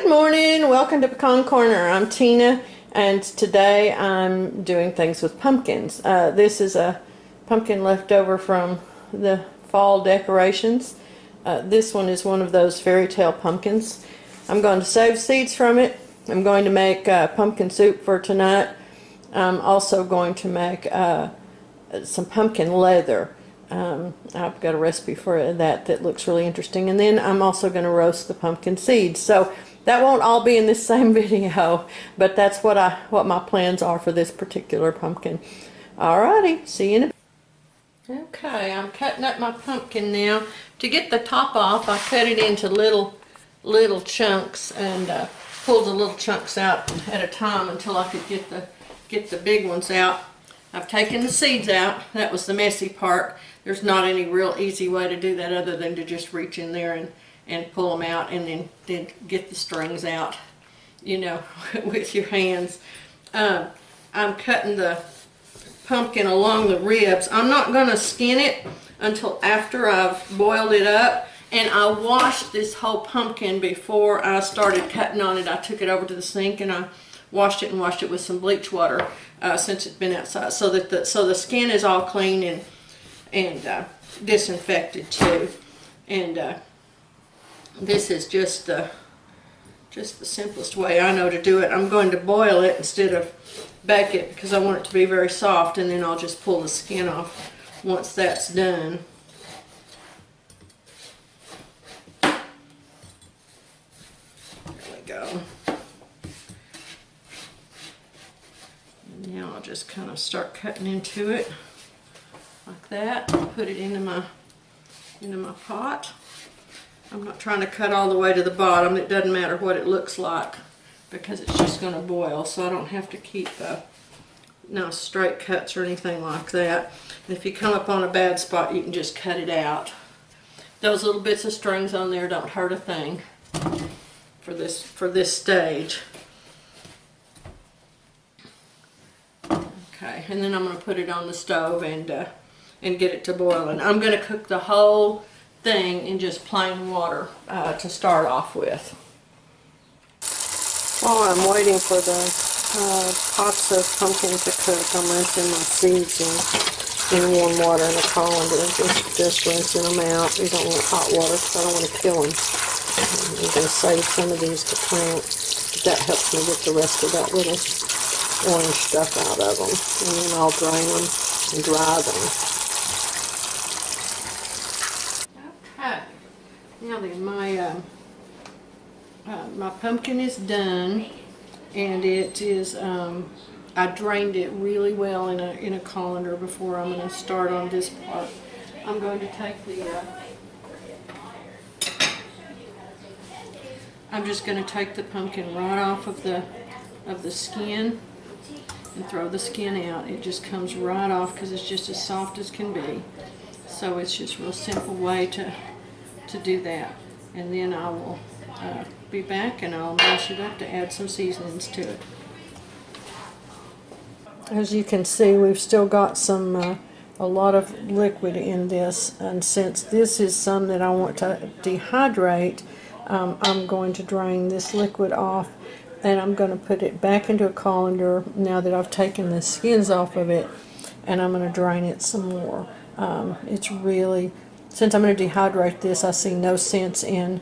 Good morning, welcome to Pecan Corner. I'm Tina, and today I'm doing things with pumpkins. This is a pumpkin left over from the fall decorations. This one is one of those fairy tale pumpkins. I'm going to save seeds from it. I'm going to make pumpkin soup for tonight. I'm also going to make some pumpkin leather. I've got a recipe for that looks really interesting, and then I'm also going to roast the pumpkin seeds. So that won't all be in this same video, but that's what my plans are for this particular pumpkin. Alrighty, see you in a bit. Okay, I'm cutting up my pumpkin now. To get the top off, I cut it into little chunks and pulled the little chunks out at a time until I could get the big ones out. I've taken the seeds out. That was the messy part. There's not any real easy way to do that other than to just reach in there and pull them out and then get the strings out, you know, with your hands. I'm cutting the pumpkin along the ribs. I'm not going to skin it until after I've boiled it up. And I washed this whole pumpkin before I started cutting on it. I took it over to the sink and I washed it with some bleach water since it's been outside, so that the skin is all clean and disinfected too. And this is just the simplest way I know to do it. I'm going to boil it instead of bake it because I want it to be very soft, and then I'll just pull the skin off once that's done. There we go. Now I'll just kind of start cutting into it like that. Put it into my pot. I'm not trying to cut all the way to the bottom. It doesn't matter what it looks like because it's just going to boil, so I don't have to keep no straight cuts or anything like that. And if you come up on a bad spot, you can just cut it out. Those little bits of strings on there don't hurt a thing for this stage. Okay, and then I'm going to put it on the stove and get it to boiling. I'm going to cook the whole thing in just plain water to start off with. While I'm waiting for the pots of pumpkin to cook, I'm rinsing my seeds in warm water in a colander, just rinsing them out. You don't want hot water because I don't want to kill them. I'm going to save some of these to plant. That helps me get the rest of that little orange stuff out of them, and then I'll drain them and dry them. Okay, now then my pumpkin is done, and it is I drained it really well in a colander before I'm going to start on this part. I'm going to take I'm just going to take the pumpkin right off of the skin and throw the skin out. It just comes right off because it's just as soft as can be. So it's just a real simple way to do that. And then I will be back and I'll mash it up to add some seasonings to it. As you can see, we've still got a lot of liquid in this, and since this is some that I want to dehydrate, I'm going to drain this liquid off, and I'm going to put it back into a colander now that I've taken the skins off of it, and I'm going to drain it some more. It's really, since I'm going to dehydrate this, I see no sense in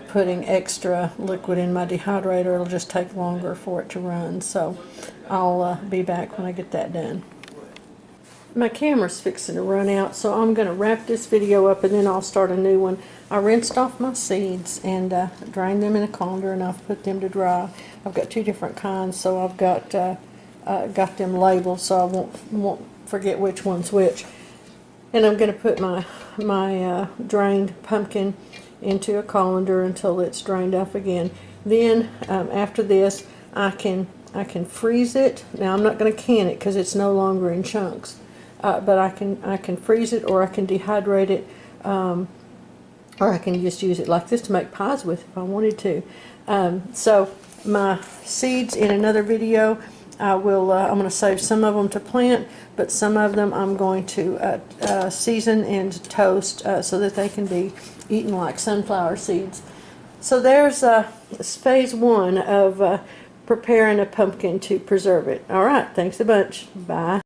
putting extra liquid in my dehydrator. It'll just take longer for it to run, so I'll be back when I get that done. My camera's fixing to run out, so I'm going to wrap this video up and then I'll start a new one. I rinsed off my seeds and drained them in a colander, and I've put them to dry. I've got two different kinds, so I've got them labeled so I won't forget which one's which. And I'm going to put my drained pumpkin into a colander until it's drained off again. Then after this, I can freeze it. Now I'm not going to can it because it's no longer in chunks. But I can freeze it, or I can dehydrate it, or I can just use it like this to make pies with if I wanted to. So my seeds in another video, I'm going to save some of them to plant, but some of them I'm going to season and toast so that they can be eaten like sunflower seeds. So there's phase one of preparing a pumpkin to preserve it. All right, thanks a bunch. Bye.